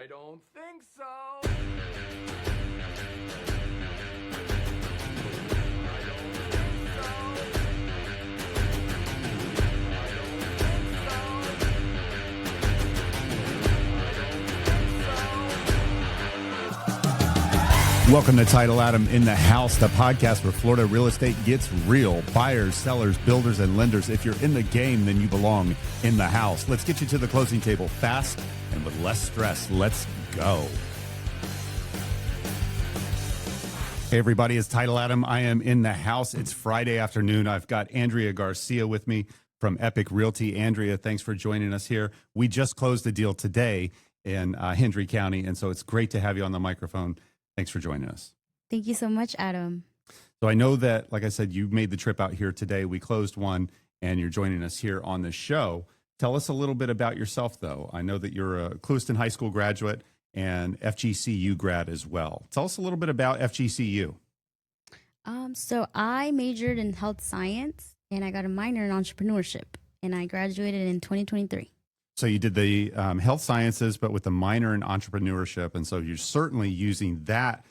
I don't think so. Welcome to Title Adam in the House, the podcast where Florida real estate gets real. Buyers, sellers, builders, and lenders. If you're in the game, then you belong in the house. Let's get you to the closing table fast and with less stress. Let's go. Hey, everybody, it's Title Adam. I am in the house. It's Friday afternoon. I've got Andrea Garcia with me from Epique Realty. Andrea, thanks for joining us here. We just closed the deal today in Hendry County, and so it's great to have you on the microphone. Thanks for joining us. Thank you so much, Adam. So I know that, like I said, you made the trip out here today. We closed one, and you're joining us here on the show. Tell us a little bit about yourself, though. I know that you're a Clewiston High School graduate and FGCU grad as well. Tell us a little bit about FGCU. So I majored in health science, and I got a minor in entrepreneurship, and I graduated in 2023. So you did the health sciences, but with a minor in entrepreneurship. And so you're certainly using that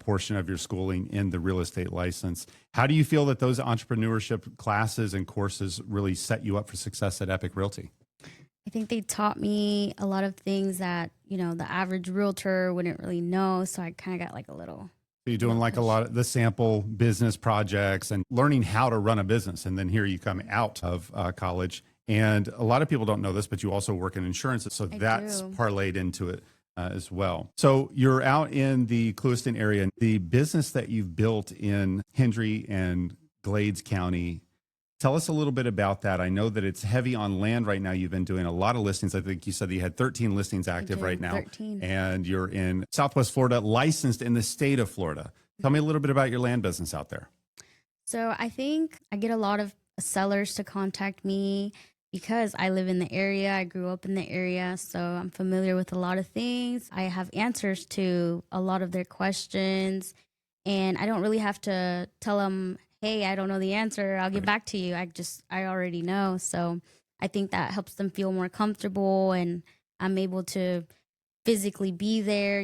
portion of your schooling in the real estate license. How do you feel that those entrepreneurship classes and courses really set you up for success at Epique Realty? I think they taught me a lot of things that, the average realtor wouldn't really know. So I kind of got like a little... So you're doing like a lot of the sample business projects and learning how to run a business. And then here you come out of college. And a lot of people don't know this, but you also work in insurance. So that's parlayed into it as well. So you're out in the Clewiston area. The business that you've built in Hendry and Glades County, tell us a little bit about that. I know that it's heavy on land right now. You've been doing a lot of listings. I think you said that you had 13 listings active right now. 13. And you're in Southwest Florida, licensed in the state of Florida. Tell me a little bit about your land business out there. So I think I get a lot of sellers to contact me because I live in the area. I grew up in the area, so I'm familiar with a lot of things. I have answers to a lot of their questions, and I don't really have to tell them, hey, I don't know the answer, I'll get back to you. I already know. So I think that helps them feel more comfortable, and I'm able to physically be there,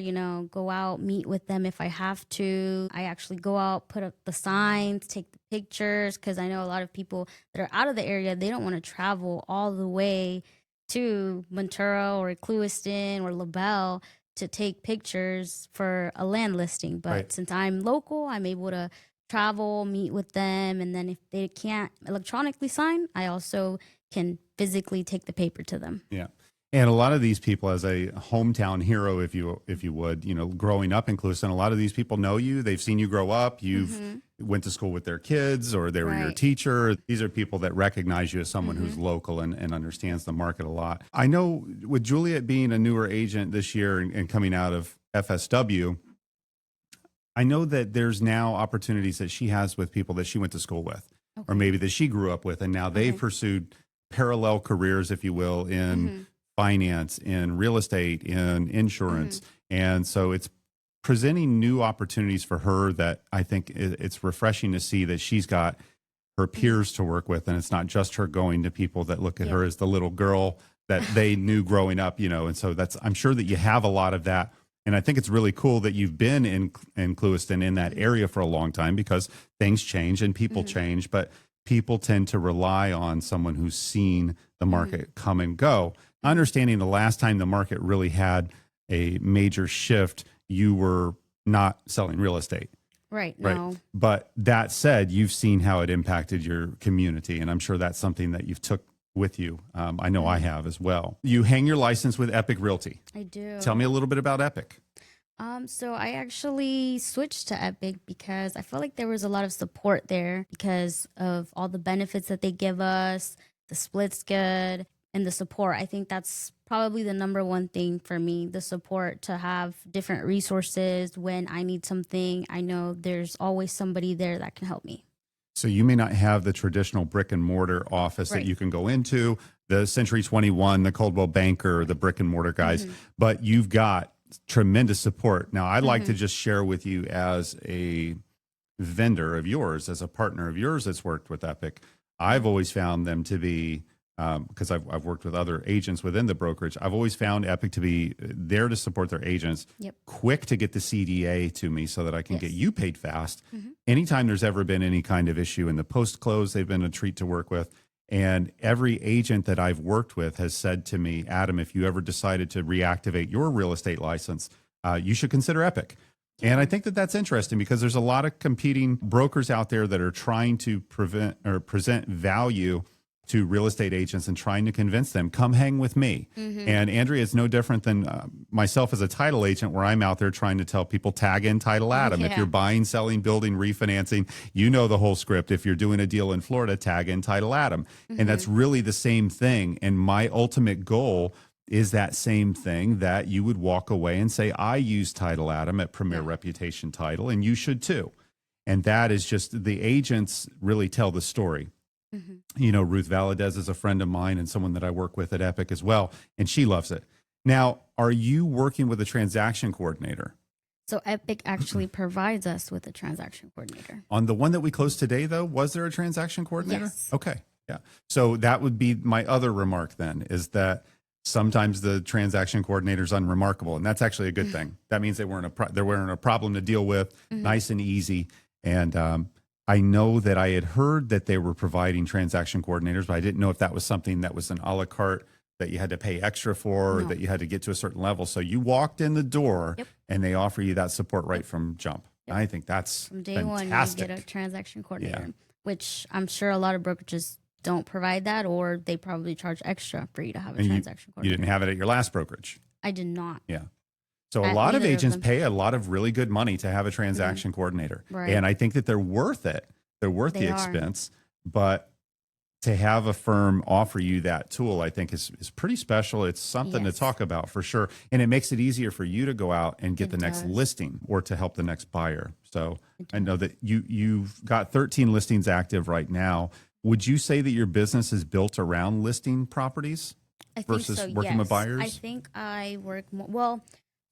go out, meet with them if I have to. I actually go out, put up the signs, take the pictures, because I know a lot of people that are out of the area, they don't want to travel all the way to Ventura or Clewiston or LaBelle to take pictures for a land listing. But since I'm local, I'm able to travel, meet with them, and then if they can't electronically sign, I also can physically take the paper to them. Yeah. And a lot of these people, as a hometown hero, if you would, growing up in Clewiston, a lot of these people know you. They've seen you grow up. You've went to school with their kids, or they were your teacher. These are people that recognize you as someone who's local and understands the market a lot. I know with Juliet being a newer agent this year and coming out of FSW, I know that there's now opportunities that she has with people that she went to school with, or maybe that she grew up with, and now they've pursued parallel careers, if you will, in finance, in real estate, in insurance. And so it's presenting new opportunities for her that I think it's refreshing to see that she's got her peers to work with. And it's not just her going to people that look at her as the little girl that they knew growing up, and so I'm sure that you have a lot of that. And I think it's really cool that you've been in Clewiston, in that area for a long time, because things change and people change, but people tend to rely on someone who's seen the market come and go. Understanding the last time the market really had a major shift, you were not selling real estate. Right. No. But that said, you've seen how it impacted your community, and I'm sure that's something that you've took with you. I know I have as well. You hang your license with Epique Realty. I do. Tell me a little bit about Epique. So I actually switched to Epique because I felt like there was a lot of support there because of all the benefits that they give us, the split's good, and the support. I think that's probably the number one thing for me, the support, to have different resources. When I need something, I know there's always somebody there that can help me. So you may not have the traditional brick and mortar office that you can go into, the Century 21, the Coldwell Banker, the brick and mortar guys, but you've got tremendous support. Now, I'd like to just share with you, as a vendor of yours, as a partner of yours that's worked with Epique, I've always found them to be because I've worked with other agents within the brokerage. I've always found Epique to be there to support their agents, quick to get the CDA to me so that I can get you paid fast. Anytime there's ever been any kind of issue in the post-close, they've been a treat to work with. And every agent that I've worked with has said to me, Adam, if you ever decided to reactivate your real estate license, you should consider Epique. And I think that that's interesting because there's a lot of competing brokers out there that are trying to present value to real estate agents and trying to convince them, come hang with me. And Andrea, it's no different than myself as a title agent, where I'm out there trying to tell people, tag in Title Adam. If you're buying, selling, building, refinancing, you know the whole script. If you're doing a deal in Florida, tag in Title Adam. And that's really the same thing. And my ultimate goal is that same thing, that you would walk away and say, I use Title Adam at Premier Reputation Title, and you should too. And that is just, the agents really tell the story. You know, Ruth Valadez is a friend of mine and someone that I work with at Epique as well, and she loves it. Now, are you working with a transaction coordinator? So Epique actually provides us with a transaction coordinator. On the one that we closed today, though, was there a transaction coordinator? Yes. Okay. Yeah. So that would be my other remark then, is that sometimes the transaction coordinator is unremarkable, and that's actually a good thing. That means they weren't a problem to deal with, nice and easy. And I know that I had heard that they were providing transaction coordinators, but I didn't know if that was something that was an a la carte that you had to pay extra for, or that you had to get to a certain level. So you walked in the door and they offer you that support right from jump. I think that's from day fantastic. one, you get a transaction coordinator, which I'm sure a lot of brokerages don't provide that, or they probably charge extra for you to have a transaction coordinator. You didn't have it at your last brokerage. I did not. Yeah. So a lot of agents pay a lot of really good money to have a transaction coordinator. Right. And I think that they're worth it. They're worth the expense. But to have a firm offer you that tool, I think is pretty special. It's something to talk about for sure. And it makes it easier for you to go out and get the next listing, or to help the next buyer. So I know that you've got 13 listings active right now. Would you say that your business is built around listing properties versus working with buyers? I think I work more.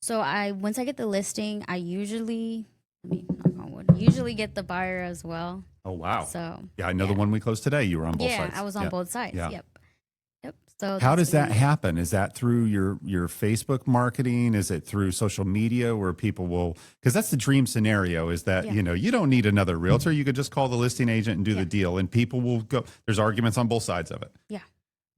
So once I get the listing, I usually get the buyer as well. Oh, wow. So yeah, I know the one we closed today. You were on both sides. Yeah, I was on both sides. Yeah. Yep. So how does that happen? Is that through your Facebook marketing? Is it through social media where people will, because that's the dream scenario, is that, you know, you don't need another realtor. You could just call the listing agent and do the deal, and people will go. There's arguments on both sides of it. Yeah.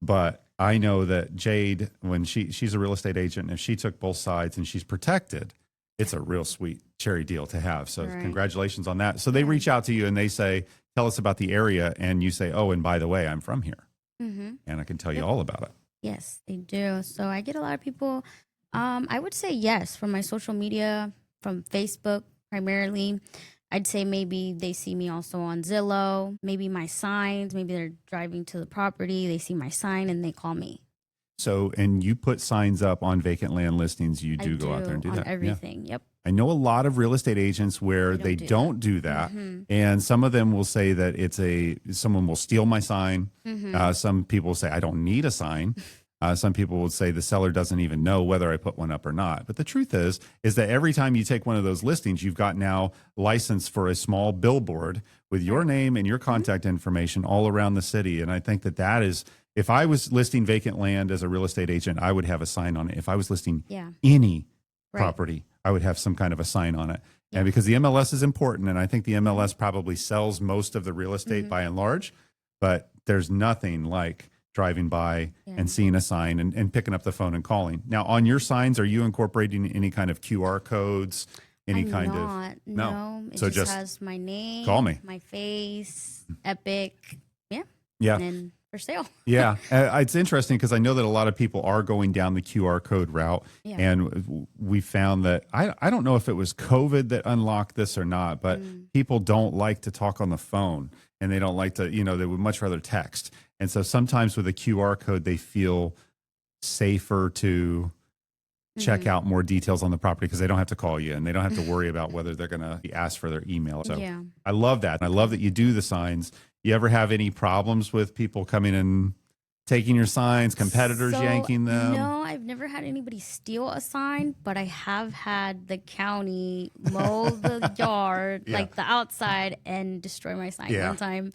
But I know that Jade, when she's a real estate agent, if she took both sides and she's protected, it's a real sweet cherry deal to have. So congratulations on that. So they reach out to you and they say, tell us about the area. And you say, oh, and by the way, I'm from here. And I can tell you all about it. Yes, they do. So I get a lot of people, I would say yes, from my social media, from Facebook primarily. I'd say maybe they see me also on Zillow, maybe my signs, maybe they're driving to the property, they see my sign and they call me. So, and you put signs up on vacant land listings. You do go out there and do on that. Everything. Yep. I know a lot of real estate agents where they don't do that. And some of them will say that someone will steal my sign. Some people say, I don't need a sign. Some people will say the seller doesn't even know whether I put one up or not. But the truth is that every time you take one of those listings, you've got now license for a small billboard with your name and your contact information all around the city. And I think that is, if I was listing vacant land as a real estate agent, I would have a sign on it. If I was listing any property, I would have some kind of a sign on it. And because the MLS is important, and I think the MLS probably sells most of the real estate by and large, but there's nothing like driving by and seeing a sign and picking up the phone and calling. Now, on your signs, are you incorporating any kind of QR codes? No. It so just has my name, call me, my face, Epique, and for sale. It's interesting because I know that a lot of people are going down the QR code route, and we found that I don't know if it was COVID that unlocked this or not, but people don't like to talk on the phone, and they don't like to, they would much rather text. And so sometimes with a QR code, they feel safer to check out more details on the property because they don't have to call you and they don't have to worry about whether they're going to be asked for their email. So I love that. And I love that you do the signs. You ever have any problems with people coming and taking your signs, competitors yanking them? No, I've never had anybody steal a sign, but I have had the county mow the yard, like the outside, and destroy my sign one time.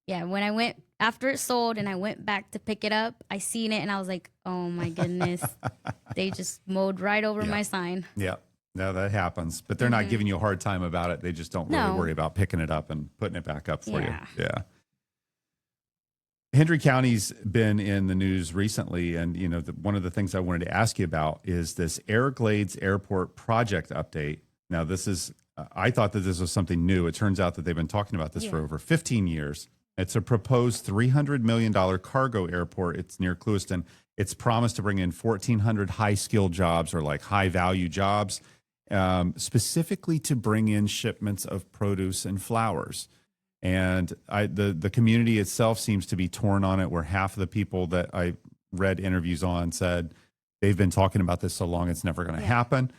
Yeah, when I went after it sold and I went back to pick it up, I seen it and I was like, oh my goodness. They just mowed right over Yeah. my sign. Yeah. No, that happens. But they're not giving you a hard time about it. They just don't really No. worry about picking it up and putting it back up for Yeah. you. Yeah. Hendry County's been in the news recently, and one of the things I wanted to ask you about is this Airglades Airport project update. Now, this is I thought that this was something new. It turns out that they've been talking about this for over 15 years. It's a proposed $300 million cargo airport. It's near Clewiston. It's promised to bring in 1,400 high-skilled jobs or like high-value jobs, specifically to bring in shipments of produce and flowers. And the community itself seems to be torn on it, where half of the people that I read interviews on said they've been talking about this so long it's never going to happen.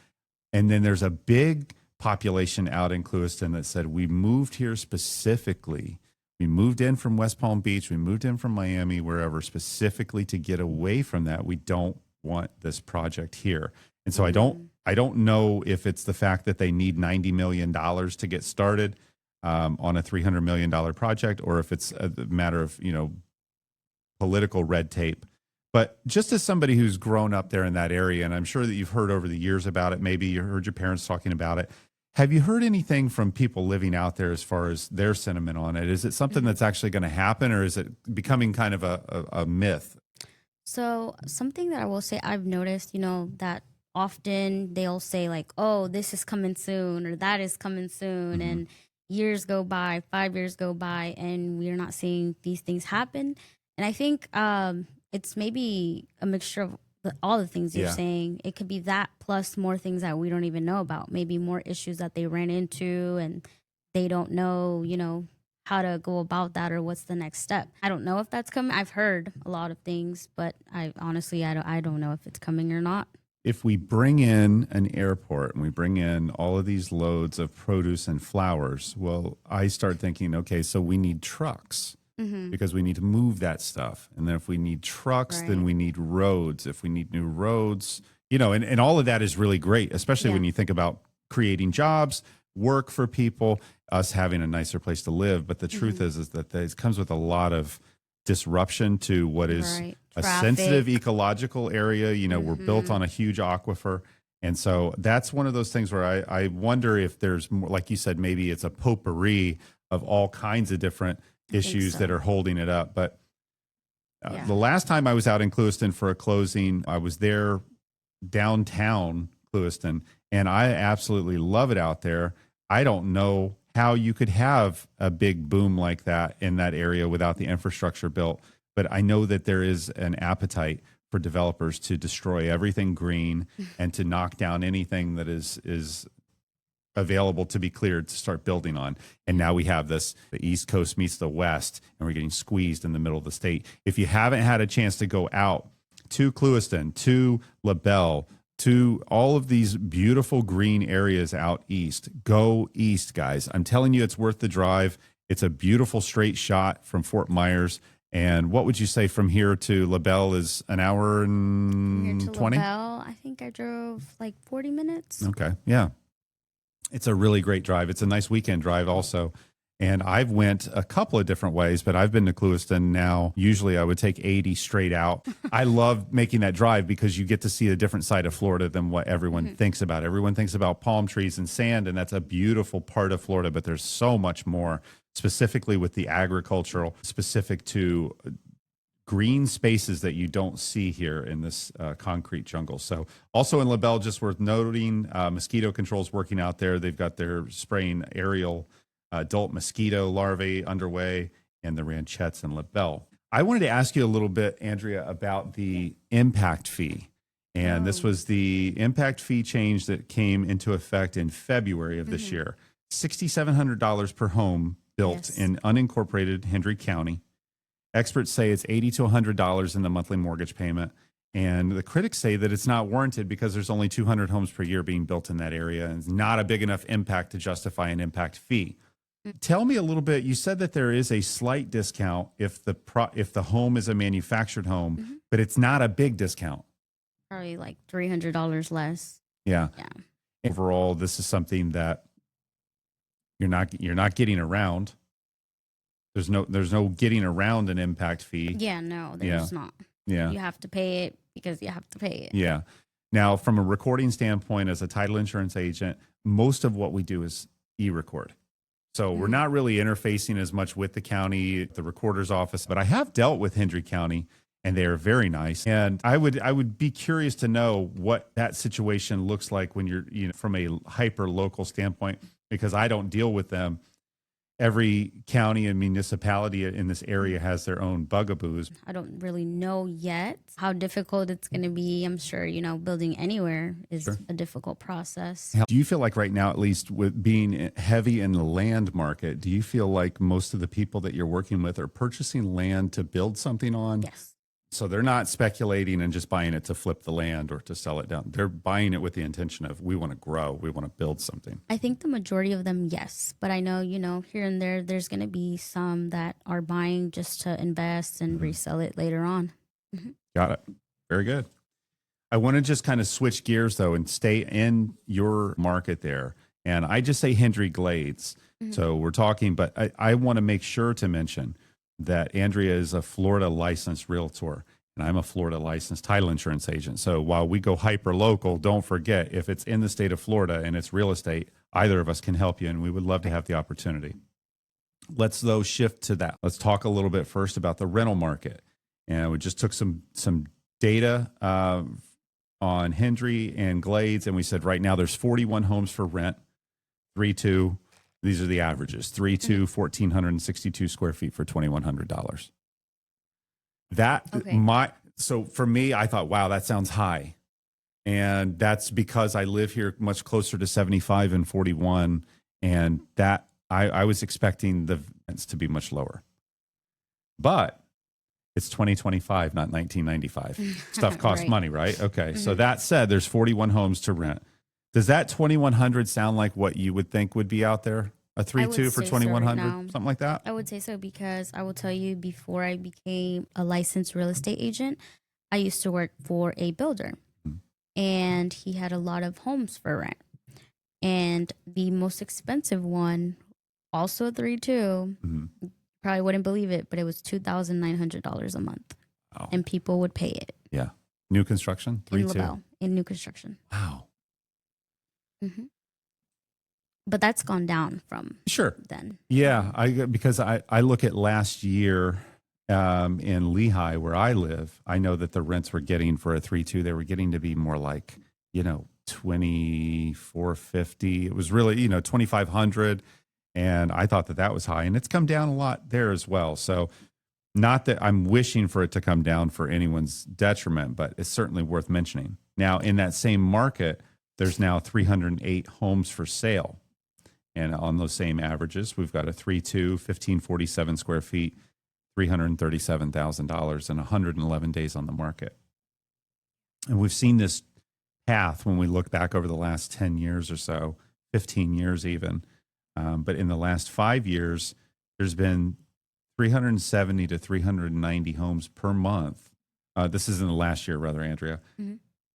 And then there's a big population out in Clewiston that said, we moved here specifically. We moved in from West Palm Beach. We moved in from Miami, wherever, specifically to get away from that. We don't want this project here. And so I don't know if it's the fact that they need $90 million to get started on a $300 million project, or if it's a matter of, political red tape. But just as somebody who's grown up there in that area, and I'm sure that you've heard over the years about it, maybe you heard your parents talking about it. Have you heard anything from people living out there as far as their sentiment on it? Is it something that's actually going to happen, or is it becoming kind of a myth? So something that I will say I've noticed, that often they'll say like, oh, this is coming soon or that is coming soon. And years go by, 5 years go by, and we're not seeing these things happen. And I think it's maybe a mixture of all the things you're saying. It could be that plus more things that we don't even know about, maybe more issues that they ran into and they don't know, how to go about that or what's the next step. I don't know if that's coming. I've heard a lot of things, but I honestly, I don't know if it's coming or not. If we bring in an airport and we bring in all of these loads of produce and flowers, well, I start thinking, okay, so we need trucks because we need to move that stuff. And then if we need trucks, then we need roads. If we need new roads, and all of that is really great, especially when you think about creating jobs, work for people, us having a nicer place to live. But the truth is that it comes with a lot of disruption to what is a sensitive ecological area. We're built on a huge aquifer. And so that's one of those things where I wonder if there's more, like you said, maybe it's a potpourri of all kinds of different issues that are holding it up. But the last time I was out in Clewiston for a closing, I was there downtown Clewiston, and I absolutely love it out there. I don't know how you could have a big boom like that in that area without the infrastructure built. But I know that there is an appetite for developers to destroy everything green and to knock down anything that is available to be cleared to start building on. And now we have this, the East Coast meets the West, and we're getting squeezed in the middle of the state. If you haven't had a chance to go out to Clewiston, to LaBelle, to all of these beautiful green areas out east, go east, guys. I'm telling you, it's worth the drive. It's a beautiful straight shot from Fort Myers. And what would you say from here to LaBelle is an hour and 20? LaBelle, I think I drove like 40 minutes. Okay, yeah. It's a really great drive. It's a nice weekend drive also. And I've went a couple of different ways, but I've been to Clewiston now. Usually I would take 80 straight out. I love making that drive because you get to see a different side of Florida than what everyone thinks about. Everyone thinks about palm trees and sand, and that's a beautiful part of Florida, but there's so much more, specifically with the agricultural, specific to green spaces that you don't see here in this concrete jungle. So also in LaBelle, just worth noting, mosquito control's working out there. They've got their spraying aerial adult mosquito larvae underway, and the ranchettes in LaBelle. I wanted to ask you a little bit, Andrea, about the impact fee. And this was the impact fee change that came into effect in February of this year. $6,700 per home built in unincorporated Hendry County. Experts say it's $80 to $100 in the monthly mortgage payment. And the critics say that it's not warranted because there's only 200 homes per year being built in that area, and it's not a big enough impact to justify an impact fee. Tell me a little bit. You said that there is a slight discount if the home is a manufactured home, but it's not a big discount. Probably like $300 less. Yeah. Yeah. Overall, this is something that you're not getting around. There's no getting around an impact fee. Yeah, no, there's not. Yeah. You have to pay it because you have to pay it. Yeah. Now, from a recording standpoint, as a title insurance agent, most of what we do is e-record. So we're not really interfacing as much with the county, the recorder's office, but I have dealt with Hendry County and they are very nice. And I would be curious to know what that situation looks like when you're, from a hyper local standpoint, because I don't deal with them. Every county and municipality in this area has their own bugaboos. I don't really know yet how difficult it's going to be. I'm sure, building anywhere is a difficult process. Do you feel like right now, at least with being heavy in the land market, do you feel like most of the people that you're working with are purchasing land to build something on? Yes. So they're not speculating and just buying it to flip the land or to sell it down. They're buying it with the intention of, we want to grow, we want to build something. I think the majority of them, yes. But I know, here and there's going to be some that are buying just to invest and resell it later on. Got it. Very good. I want to just kind of switch gears, though, and stay in your market there. And I just say Hendry Glades. So we're talking, but I want to make sure to mention that Andrea is a Florida licensed realtor and I'm a Florida licensed title insurance agent. So while we go hyper local, don't forget, if it's in the state of Florida and it's real estate, either of us can help you and we would love to have the opportunity. Let's though shift to that. Let's talk a little bit first about the rental market. And we just took some data on Hendry and Glades and we said right now there's 41 homes for rent, 3-2. These are the averages, 3-2, 1,462 square feet for $2,100. So for me, I thought, wow, that sounds high. And that's because I live here much closer to 75 and 41. And that I was expecting the rents to be much lower. But it's 2025, not 1995. Stuff costs money, right? Okay. So that said, there's 41 homes to rent. Does that 2,100 sound like what you would think would be out there? A 3-2 for 2,100, something like that? I would say so because I will tell you, before I became a licensed real estate agent, I used to work for a builder, and he had a lot of homes for rent. And the most expensive one, also a 3-2, probably wouldn't believe it, but it was $2,900 a month, and people would pay it. Yeah, new construction, 3-2 in new construction. Wow. But that's gone down from then. Yeah, because I look at last year in Lehigh where I live, I know that the rents we're getting for a 3-2, they were getting to be more like, $2,450. It was really, $2,500. And I thought that was high. And it's come down a lot there as well. So not that I'm wishing for it to come down for anyone's detriment, but it's certainly worth mentioning. Now, in that same market, there's now 308 homes for sale. And on those same averages, we've got a 3-2, 1,547 square feet, $337,000 and 111 days on the market. And we've seen this path when we look back over the last 10 years or so, 15 years even. But in the last 5 years, there's been 370 to 390 homes per month. This is in the last year, rather, Andrea.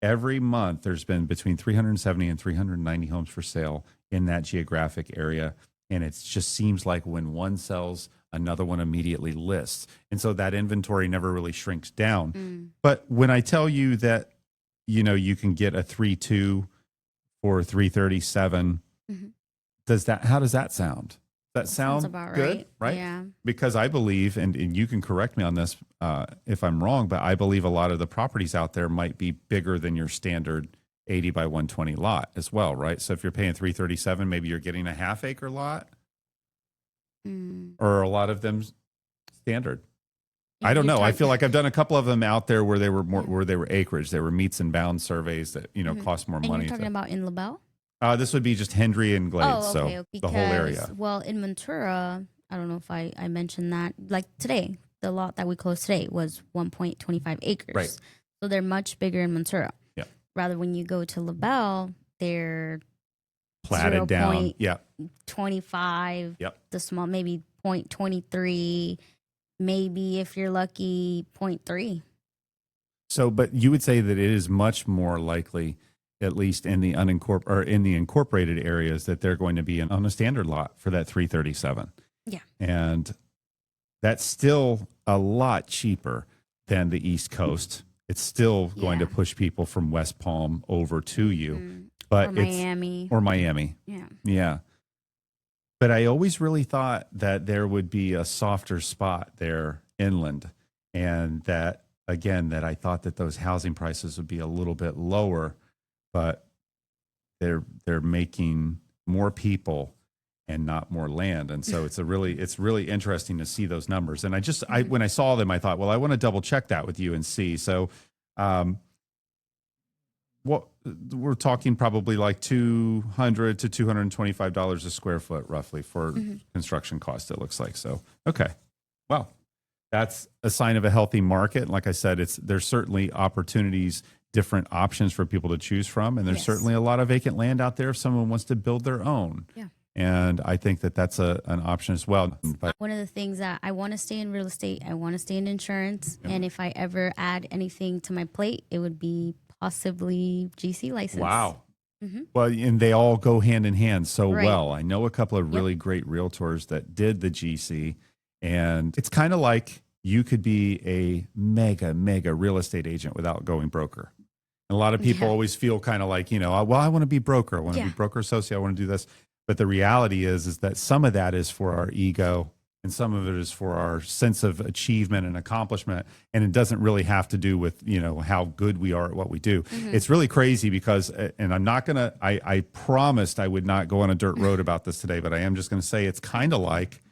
Every month, there's been between 370 and 390 homes for sale in that geographic area. And it just seems like when one sells, another one immediately lists. And so that inventory never really shrinks down. But when I tell you that, you can get a 3-2 for 337, how does that sound? That sounds about good, right? Yeah. Because I believe, and you can correct me on this if I'm wrong, but I believe a lot of the properties out there might be bigger than your standard 80 by 120 lot as well, right? So if you're paying 337, maybe you're getting a half acre lot, or a lot of them standard. I don't know. I feel like I've done a couple of them out there where they were acreage. They were meets and bounds surveys that cost more money. You're talking about in LaBelle? This would be just Hendry and Glades, so the whole area. Well, in Ventura, I don't know if I mentioned that. Like today, the lot that we closed today was 1.25 acres. Right. So they're much bigger in Ventura. Yeah. Rather, when you go to LaBelle, they're platted down. Yeah. 25. Yep. The small, maybe 0.23. Maybe if you're lucky, 0.3. So, but you would say that it is much more likely, at least in the incorporated areas, that they're going to be on a standard lot for that 337. Yeah. And that's still a lot cheaper than the East Coast. It's still going to push people from West Palm over to you. But or Miami. Or Miami. Yeah. Yeah. But I always really thought that there would be a softer spot there inland. And that, again, that I thought that those housing prices would be a little bit lower, but they're making more people and not more land. And so it's really interesting to see those numbers. And when I saw them, I thought, well, I want to double check that with you and see. So, what we're talking probably like $200 to $225 a square foot roughly for construction cost, it looks like. So, okay. Well, that's a sign of a healthy market. Like I said, there's certainly opportunities, different options for people to choose from. And there's certainly a lot of vacant land out there if someone wants to build their own. Yeah. And I think that that's an option as well. But one of the things that I want to stay in real estate, I want to stay in insurance. And if I ever add anything to my plate, it would be possibly GC license. Wow. Well, and they all go hand in hand so Right. well. I know a couple of really great realtors that did the GC, and it's kind of like you could be a mega real estate agent without going broker. And a lot of people always feel kind of like, well, I want to be broker. I want to be broker associate. I want to do this. But the reality is that some of that is for our ego and some of it is for our sense of achievement and accomplishment. And it doesn't really have to do with, how good we are at what we do. It's really crazy because, and I'm not going to, I promised I would not go on a dirt road about this today, but I am just going to say it's kind of like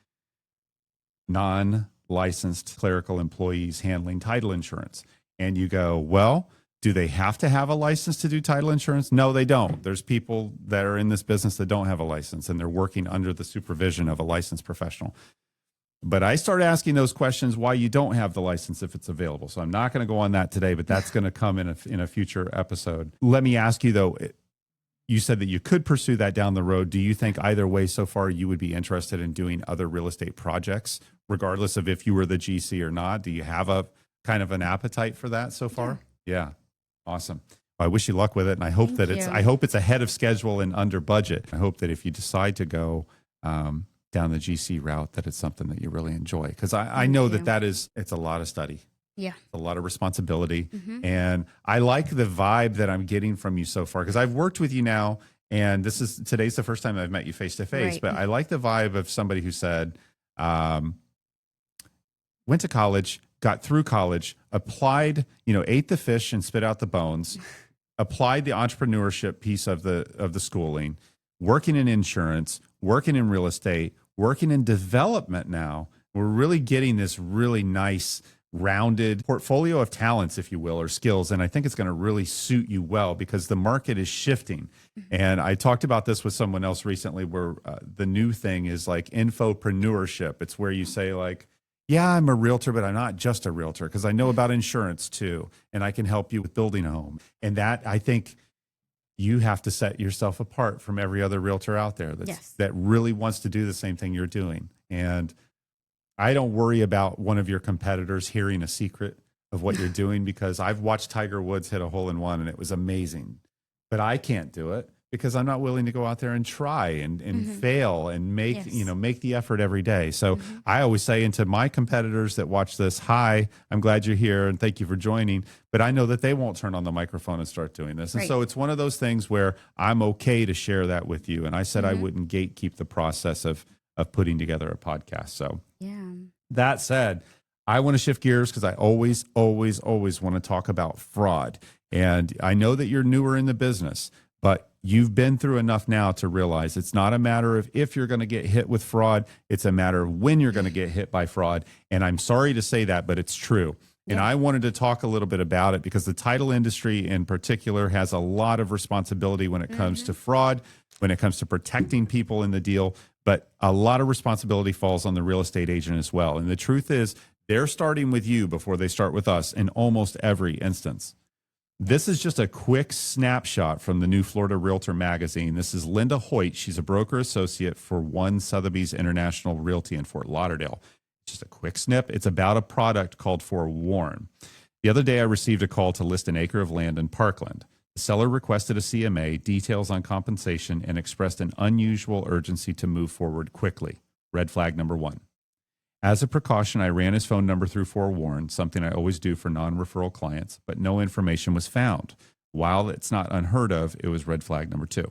non-licensed clerical employees handling title insurance. And you go, well, do they have to have a license to do title insurance? No, they don't. There's people that are in this business that don't have a license and they're working under the supervision of a licensed professional. But I start asking those questions why you don't have the license if it's available. So I'm not going to go on that today, but that's going to come in a future episode. Let me ask you though, you said that you could pursue that down the road. Do you think either way so far you would be interested in doing other real estate projects, regardless of if you were the GC or not? Do you have a kind of an appetite for that so far? Yeah. Awesome. Well, I wish you luck with it. And I hope I hope it's ahead of schedule and under budget. I hope that if you decide to go, down the GC route, that it's something that you really enjoy. Because I know it's a lot of study. Yeah. A lot of responsibility. And I like the vibe that I'm getting from you so far, because I've worked with you now, and today's the first time I've met you face to face, but I like the vibe of somebody who said, went to college, got through college, applied, ate the fish and spit out the bones, applied the entrepreneurship piece of the schooling, working in insurance, working in real estate, working in development now. We're really getting this really nice rounded portfolio of talents, if you will, or skills. And I think it's going to really suit you well because the market is shifting. And I talked about this with someone else recently where the new thing is like infopreneurship. It's where you say like, yeah, I'm a realtor, but I'm not just a realtor because I know about insurance too. And I can help you with building a home. And that, I think, you have to set yourself apart from every other realtor out there that really wants to do the same thing you're doing. And I don't worry about one of your competitors hearing a secret of what you're doing because I've watched Tiger Woods hit a hole-in-one and it was amazing. But I can't do it because I'm not willing to go out there and try and fail and make the effort every day. So I always say into my competitors that watch this, hi, I'm glad you're here and thank you for joining. But I know that they won't turn on the microphone and start doing this. And so it's one of those things where I'm okay to share that with you. And I said I wouldn't gatekeep the process of putting together a podcast. So that said, I want to shift gears because I always want to talk about fraud. And I know that you're newer in the business, but you've been through enough now to realize it's not a matter of if you're going to get hit with fraud. It's a matter of when you're going to get hit by fraud. And I'm sorry to say that, but it's true. And I wanted to talk a little bit about it because the title industry in particular has a lot of responsibility when it comes to fraud, when it comes to protecting people in the deal. But a lot of responsibility falls on the real estate agent as well. And the truth is, they're starting with you before they start with us in almost every instance. This is just a quick snapshot from the new Florida Realtor magazine. This is Linda Hoyt. She's a broker associate for One Sotheby's International Realty in Fort Lauderdale. Just a quick snip. It's about a product called Forewarn. The other day, I received a call to list an acre of land in Parkland. The seller requested a CMA, details on compensation, and expressed an unusual urgency to move forward quickly. Red flag number one. As a precaution, I ran his phone number through Forewarn, something I always do for non-referral clients, but no information was found. While it's not unheard of, it was red flag number 2.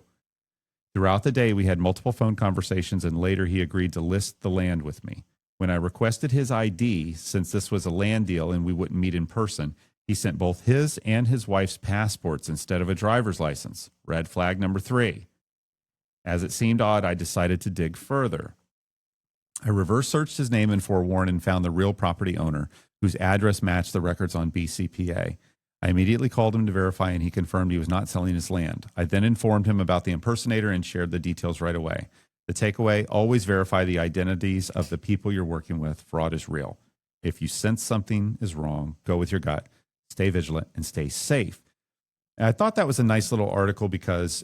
Throughout the day, we had multiple phone conversations, and later he agreed to list the land with me. When I requested his ID, since this was a land deal and we wouldn't meet in person, he sent both his and his wife's passports instead of a driver's license. Red flag number 3. As it seemed odd, I decided to dig further. I reverse searched his name in Forewarn and found the real property owner, whose address matched the records on BCPA. I immediately called him to verify, and he confirmed he was not selling his land. I then informed him about the impersonator and shared the details right away. The takeaway: always verify the identities of the people you're working with. Fraud is real. If you sense something is wrong, go with your gut, stay vigilant, and stay safe. And I thought that was a nice little article because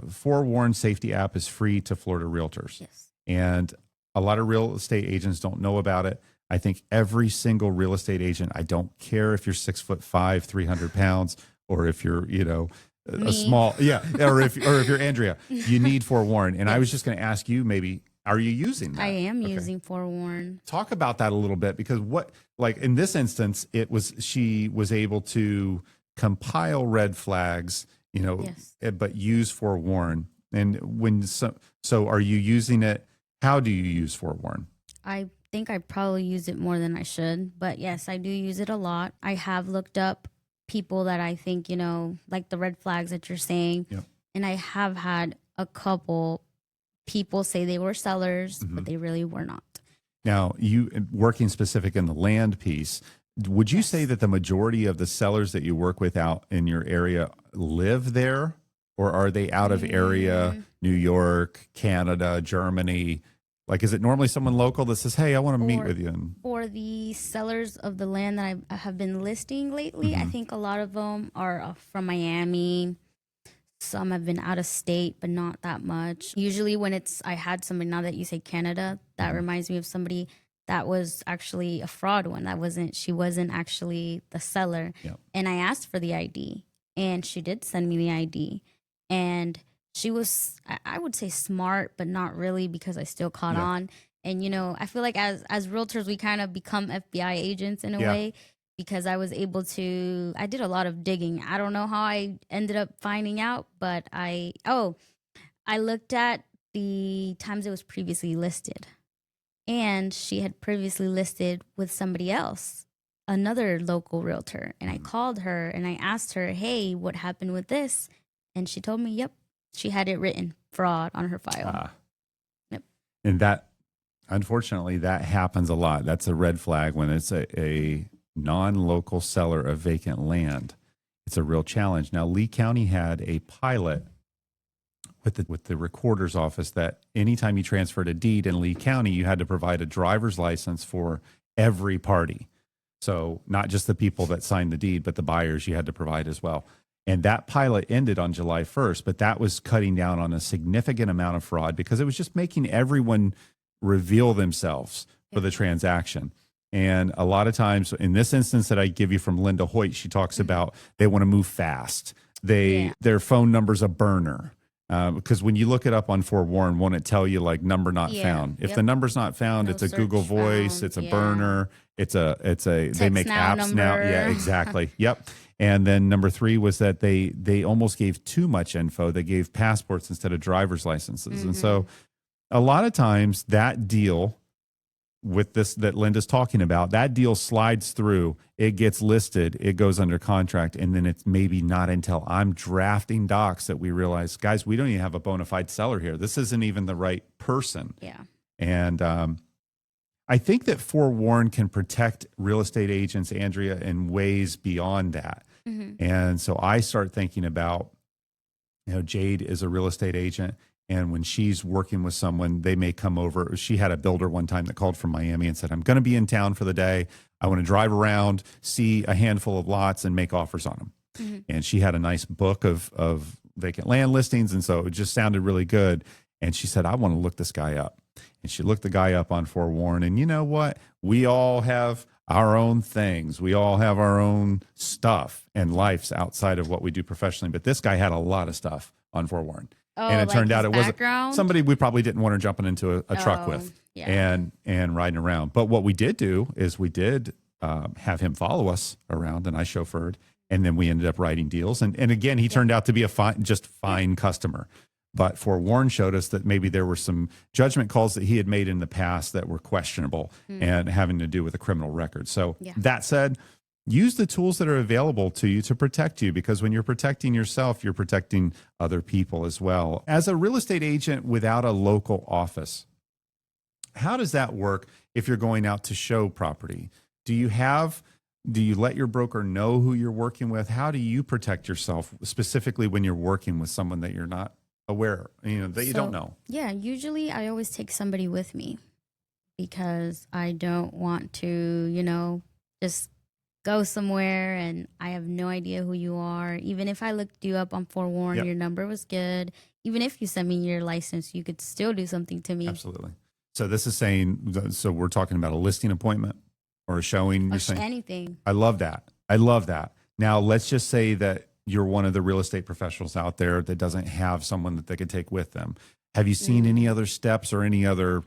Forewarn Safety app is free to Florida realtors. Yes. And a lot of real estate agents don't know about it. I think every single real estate agent, I don't care if you're 6'5", 300 pounds, or if you're, a small, or if you're Andrea, you need Forewarn. And I was just going to ask you, maybe, are you using that? I am using Forewarn. Talk about that a little bit, because in this instance, she was able to compile red flags, but use Forewarn. And so are you using it? How do you use Forewarn? I think I probably use it more than I should, but yes, I do use it a lot. I have looked up people that I think, like the red flags that you're saying. Yep. And I have had a couple people say they were sellers, but they really were not. Now, you working specific in the land piece, would you say that the majority of the sellers that you work with out in your area live there, or are they out of area, New York, Canada, Germany? Like, is it normally someone local that says, hey, I want to meet with you? For the sellers of the land that I have been listing lately, I think a lot of them are from Miami. Some have been out of state, but not that much. Usually when I had somebody, now that you say Canada, that reminds me of somebody that was actually a fraud one. She wasn't actually the seller. Yep. And I asked for the ID, and she did send me the ID. And she was, I would say, smart, but not really, because I still caught on. And, I feel like as realtors, we kind of become FBI agents in a way, because I did a lot of digging. I don't know how I ended up finding out, but I looked at the times it was previously listed. And she had previously listed with somebody else, another local realtor. And I called her and I asked her, hey, what happened with this? And she told me, yep, she had it written, fraud, on her file. Yep. And that, unfortunately, that happens a lot. That's a red flag when it's a non-local seller of vacant land. It's a real challenge. Now, Lee County had a pilot with the recorder's office that anytime you transferred a deed in Lee County, you had to provide a driver's license for every party. So not just the people that signed the deed, but the buyers you had to provide as well. And that pilot ended on July 1st, but that was cutting down on a significant amount of fraud, because it was just making everyone reveal themselves for the transaction. And a lot of times, in this instance that I give you from Linda Hoyt, she talks about they want to move fast. Their phone number's a burner. Because when you look it up on Forewarn, won't it tell you like number not found? If the number's not found, it's a Google Voice, it's a burner, it's a they make apps number. now. Yeah, exactly. Yep. And then number 3 was that they almost gave too much info. They gave passports instead of driver's licenses. And so a lot of times that deal with this that Linda's talking about, that deal slides through, it gets listed, it goes under contract, and then it's maybe not until I'm drafting docs that we realize, guys, we don't even have a bona fide seller here. This isn't even the right person. Yeah. And I think that Forewarn can protect real estate agents, Andrea, in ways beyond that. And so I start thinking about, Jade is a real estate agent, and when she's working with someone, they may come over. She had a builder one time that called from Miami and said, I'm going to be in town for the day. I want to drive around, see a handful of lots, and make offers on them. And she had a nice book of vacant land listings, and so it just sounded really good. And she said, I want to look this guy up. And she looked the guy up on Forewarn, and you know what? We all have our own things. We all have our own stuff and lives outside of what we do professionally. But this guy had a lot of stuff on Forewarn. Oh, and it like turned out it wasn't background? somebody we probably didn't want her jumping into a truck with. Yeah. and riding around. But what we did do is we did have him follow us around, and I chauffeured, and then we ended up writing deals. And again, he turned out to be a fine customer. But forewarned showed us that maybe there were some judgment calls that he had made in the past that were questionable and having to do with a criminal record. So that said, use the tools that are available to you to protect you, because when you're protecting yourself, you're protecting other people as well. As a real estate agent without a local office, how does that work if you're going out to show property? Do you let your broker know who you're working with? How do you protect yourself specifically when you're working with someone that you're not aware, that you don't know? Yeah, usually I always take somebody with me because I don't want to, just go somewhere and I have no idea who you are. Even if I looked you up on Forewarned, your number was good. Even if you send me your license, you could still do something to me. Absolutely. So this is saying, so we're talking about a listing appointment or a showing. You're saying anything. I love that. Now let's just say that you're one of the real estate professionals out there that doesn't have someone that they could take with them. Have you seen any other steps or any other,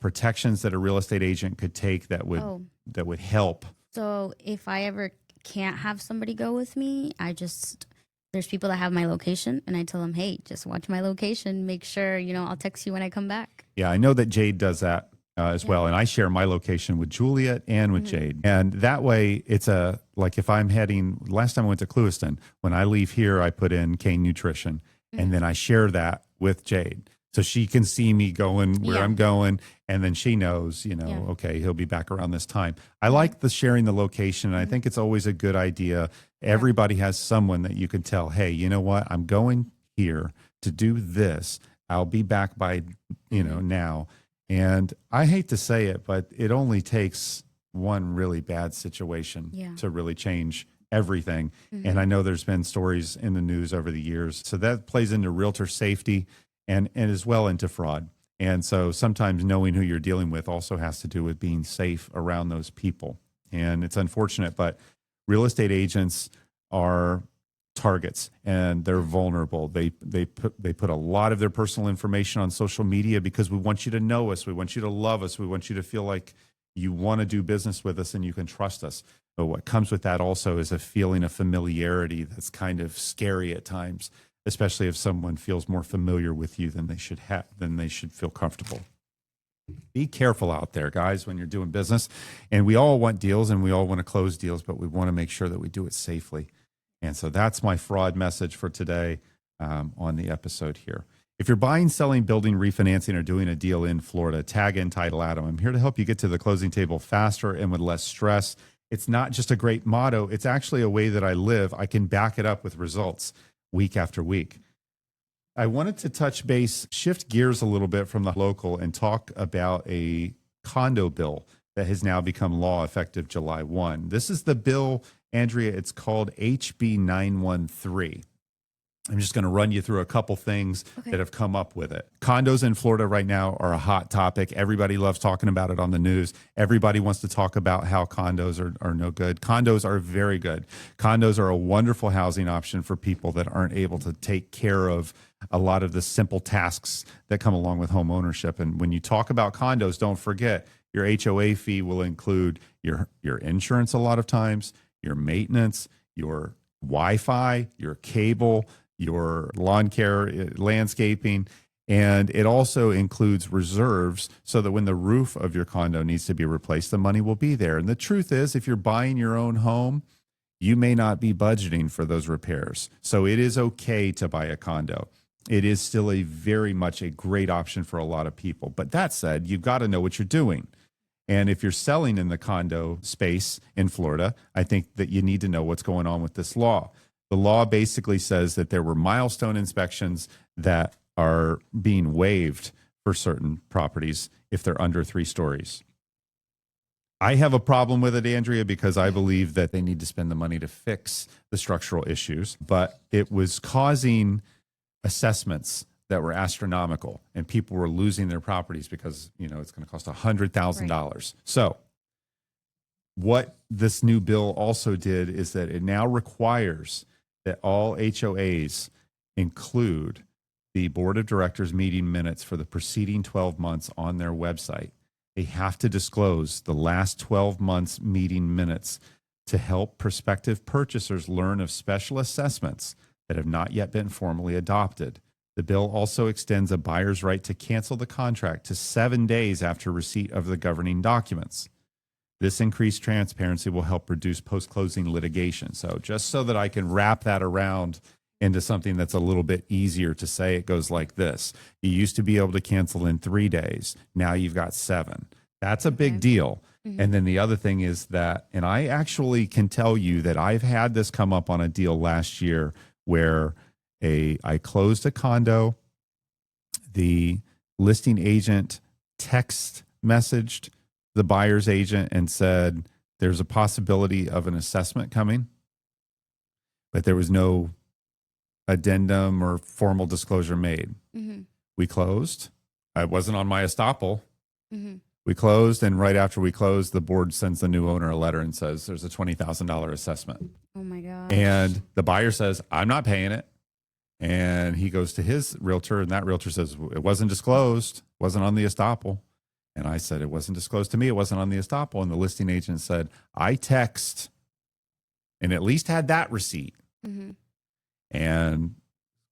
protections that a real estate agent could take that would help? So if I ever can't have somebody go with me, there's people that have my location and I tell them, hey, just watch my location. Make sure, I'll text you when I come back. Yeah, I know that Jade does that as well. And I share my location with Juliet and with Jade. And that way it's like if I'm heading, last time I went to Clewiston, when I leave here, I put in Cane Nutrition and then I share that with Jade. So she can see me going where I'm going. And then she knows, okay, he'll be back around this time. I like the sharing the location. And I think it's always a good idea. Everybody has someone that you can tell, hey, you know what? I'm going here to do this. I'll be back by, now. And I hate to say it, but it only takes one really bad situation to really change everything. And I know there's been stories in the news over the years. So that plays into realtor safety and as well into fraud. And so sometimes knowing who you're dealing with also has to do with being safe around those people. And it's unfortunate, but real estate agents are targets and they're vulnerable. They put a lot of their personal information on social media because we want you to know us. We want you to love us. We want you to feel like you want to do business with us and you can trust us. But what comes with that also is a feeling of familiarity that's kind of scary at times, especially if someone feels more familiar with you than they should feel comfortable. Be careful out there, guys, when you're doing business. And we all want deals and we all want to close deals, but we want to make sure that we do it safely. And so that's my fraud message for today on the episode here. If you're buying, selling, building, refinancing, or doing a deal in Florida, tag in Title Adam. I'm here to help you get to the closing table faster and with less stress. It's not just a great motto. It's actually a way that I live. I can back it up with results week after week. I wanted to shift gears a little bit from the local and talk about a condo bill that has now become law effective July 1. This is the bill, Andrea, it's called HB 913. I'm just going to run you through a couple things that have come up with it. Condos in Florida right now are a hot topic. Everybody loves talking about it on the news. Everybody wants to talk about how condos are no good. Condos are very good. Condos are a wonderful housing option for people that aren't able to take care of a lot of the simple tasks that come along with home ownership. And when you talk about condos, don't forget your HOA fee will include your insurance a lot of times, your maintenance, your Wi-Fi, your cable, your lawn care, landscaping, and it also includes reserves so that when the roof of your condo needs to be replaced, the money will be there. And the truth is, if you're buying your own home, you may not be budgeting for those repairs. So it is okay to buy a condo. It is still very much a great option for a lot of people. But that said, you've got to know what you're doing. And if you're selling in the condo space in Florida, I think that you need to know what's going on with this law. The law basically says that there were milestone inspections that are being waived for certain properties if they're under 3 stories. I have a problem with it, Andrea, because I believe that they need to spend the money to fix the structural issues, but it was causing assessments that were astronomical and people were losing their properties because, it's going to cost $100,000. Right. So what this new bill also did is that it now requires that all HOAs include the board of directors meeting minutes for the preceding 12 months on their website. They have to disclose the last 12 months meeting minutes to help prospective purchasers learn of special assessments that have not yet been formally adopted. The bill also extends a buyer's right to cancel the contract to 7 days after receipt of the governing documents. This increased transparency will help reduce post-closing litigation. So just so that I can wrap that around into something that's a little bit easier to say, it goes like this. You used to be able to cancel in 3 days. Now you've got 7. That's a big deal. And then the other thing is that, and I actually can tell you that I've had this come up on a deal last year where I closed a condo. The listing agent text messaged the buyer's agent and said, there's a possibility of an assessment coming, but there was no addendum or formal disclosure made. We closed. I wasn't on my estoppel. We closed, and right after we closed, the board sends the new owner a letter and says there's a $20,000 assessment. Oh my God. And the buyer says, I'm not paying it. And he goes to his realtor, and that realtor says, it wasn't disclosed, wasn't on the estoppel. And I said, it wasn't disclosed to me, it wasn't on the estoppel. And the listing agent said, I text and at least had that receipt. And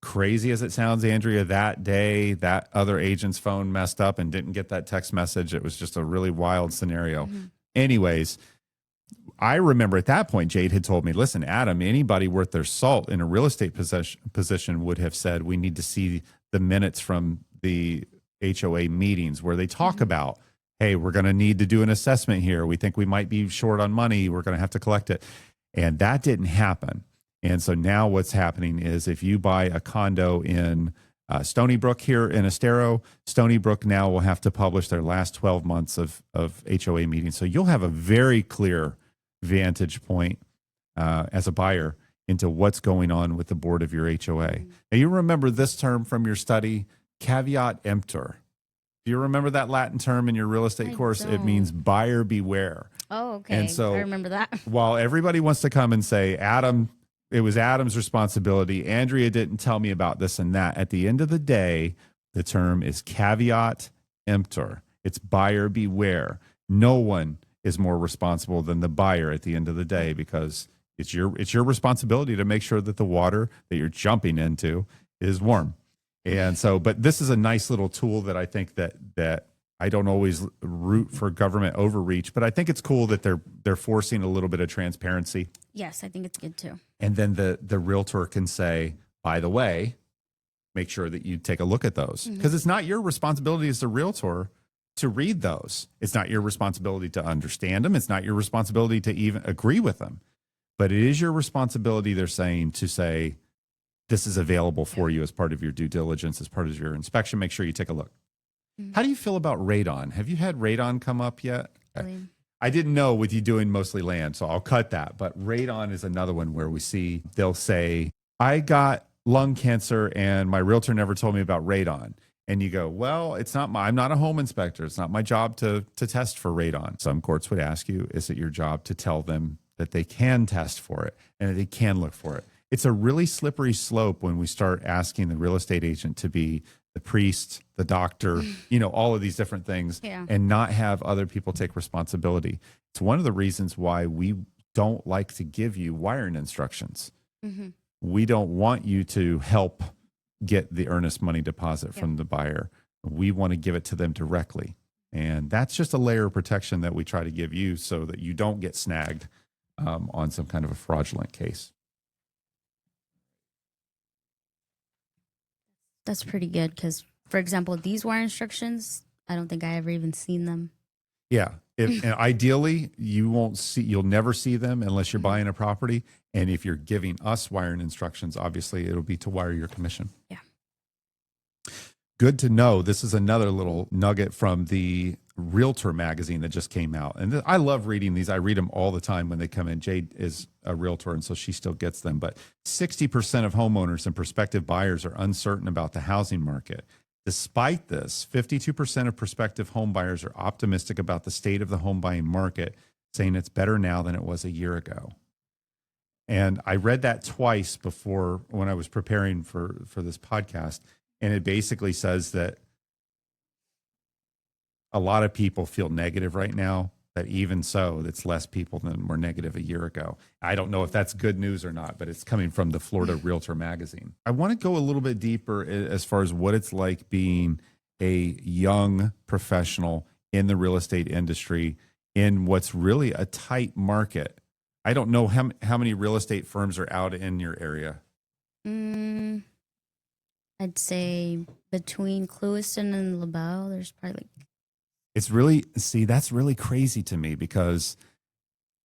crazy as it sounds, Andrea, that day, that other agent's phone messed up and didn't get that text message. It was just a really wild scenario. Anyways, I remember at that point, Jade had told me, listen, Adam, anybody worth their salt in a real estate position would have said, we need to see the minutes from the HOA meetings where they talk about, hey, we're going to need to do an assessment here. We think we might be short on money. We're going to have to collect it. And that didn't happen. And so now what's happening is if you buy a condo in Stony Brook here in Estero, Stony Brook now will have to publish their last 12 months of HOA meetings. So you'll have a very clear vantage point as a buyer into what's going on with the board of your HOA. Now you remember this term from your study, caveat emptor. Do you remember that Latin term in your real estate course? It means buyer beware. Oh, okay. And so I remember that. While everybody wants to come and say, Adam, it was Adam's responsibility, Andrea didn't tell me about this and that, at the end of the day, the term is caveat emptor. It's buyer beware. No one is more responsible than the buyer at the end of the day, because it's your responsibility to make sure that the water that you're jumping into is warm. And so, but this is a nice little tool that I think that I don't always root for government overreach, but I think it's cool that they're forcing a little bit of transparency. Yes, I think it's good too. And then the realtor can say, by the way, make sure that you take a look at those, because it's not your responsibility as a realtor to read those. It's not your responsibility to understand them. It's not your responsibility to even agree with them, but it is your responsibility, they're saying, to say, this is available for you as part of your due diligence, as part of your inspection. Make sure you take a look. How do you feel about radon? Have you had radon come up yet? Really? I didn't know with you doing mostly land, so I'll cut that. But radon is another one where we see they'll say, I got lung cancer and my realtor never told me about radon. And you go, well, I'm not a home inspector. It's not my job to test for radon. Some courts would ask you, is it your job to tell them that they can test for it and that they can look for it? It's a really slippery slope when we start asking the real estate agent to be the priest, the doctor, all of these different things, and not have other people take responsibility. It's one of the reasons why we don't like to give you wiring instructions. We don't want you to help get the earnest money deposit from the buyer. We want to give it to them directly. And that's just a layer of protection that we try to give you so that you don't get snagged on some kind of a fraudulent case. That's pretty good because, for example, these wire instructions, I don't think I ever even seen them. Yeah. And ideally, you'll never see them unless you're buying a property. And if you're giving us wiring instructions, obviously it'll be to wire your commission. Yeah. Good to know. This is another little nugget from the Realtor magazine that just came out. And I love reading these. I read them all the time when they come in. Jade is a realtor, and so she still gets them. But 60% of homeowners and prospective buyers are uncertain about the housing market. Despite this, 52% of prospective home buyers are optimistic about the state of the home buying market, saying it's better now than it was a year ago. And I read that twice before when I was preparing for this podcast. And it basically says that a lot of people feel negative right now, that even so, it's less people than were negative a year ago. I don't know if that's good news or not, but it's coming from the Florida Realtor magazine. I want to go a little bit deeper as far as what it's like being a young professional in the real estate industry in what's really a tight market. I don't know how many real estate firms are out in your area. I'd say between Clewiston and LaBelle, there's probably like. It's really, that's really crazy to me, because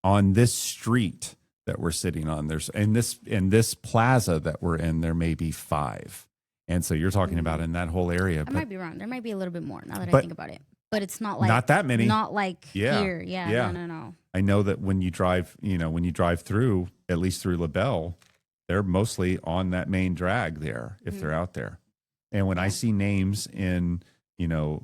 on this street that we're sitting on, there's in this plaza that we're in, there may be 5. And so you're talking about in that whole area. I might be wrong. There might be a little bit more now that I think about it. But it's not like not that many. Not like here. Yeah. No. I know that when you drive through, at least through LaBelle, they're mostly on that main drag there if they're out there. And when I see names in new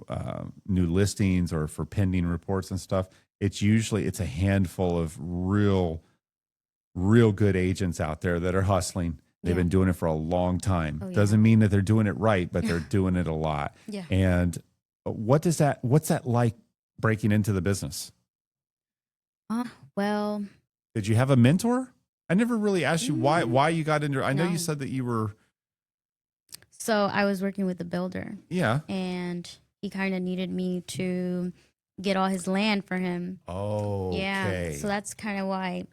listings or for pending reports and stuff, it's a handful of real good agents out there that are hustling. They've been doing it for a long time. Doesn't mean that they're doing it right, but they're doing it a lot. Yeah. And what's that like breaking into the business? Well, did you have a mentor? I never really asked you why you got into. I know you said that you were. So I was working with a builder. Yeah. And he kind of needed me to get all his land for him. Oh, yeah. So that's kind of why